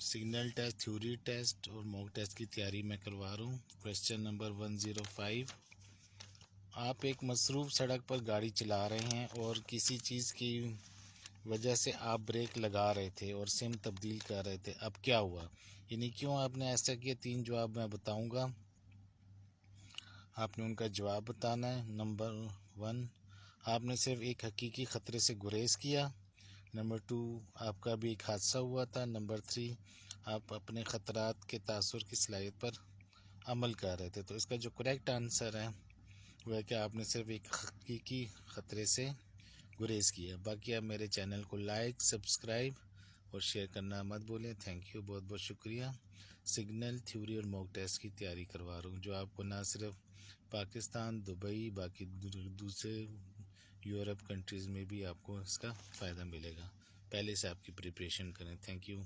Signal test, theory test اور موک test کی تیاری میں کروا رہا ہوں۔ کویشچن نمبر 105، آپ ایک مصروف سڑک پر گاڑی چلا رہے ہیں اور کسی چیز کی وجہ سے آپ بریک لگا رہے تھے اور سمت تبدیل کر رہے تھے، اب کیا ہوا؟ یعنی کیوں آپ نے ایسا کیا؟ 3 جواب میں بتاؤں گا، آپ نے ان کا جواب بتانا ہے۔ نمبر 1، آپ نے صرف ایک حقیقی خطرے سے گریز کیا۔ نمبر 2، آپ کا بھی ایک حادثہ ہوا تھا۔ نمبر 3، آپ اپنے خطرات کے تاثر کی صلاحیت پر عمل کر رہے تھے۔ تو اس کا جو کریکٹ آنسر ہے وہ ہے کہ آپ نے صرف ایک حقیقی خطرے سے گریز کیا۔ باقی آپ میرے چینل کو لائک، سبسکرائب اور شیئر کرنا مت بھولیں۔ تھینک یو، بہت بہت شکریہ۔ سگنل، تھیوری اور موک ٹیسٹ کی تیاری کروا رہا ہوں، جو آپ کو نہ صرف پاکستان، دبئی، باقی دوسرے یورپ کنٹریز میں بھی آپ کو اس کا فائدہ ملے گا۔ پہلے سے آپ کی پریپریشن کریں۔ Thank you.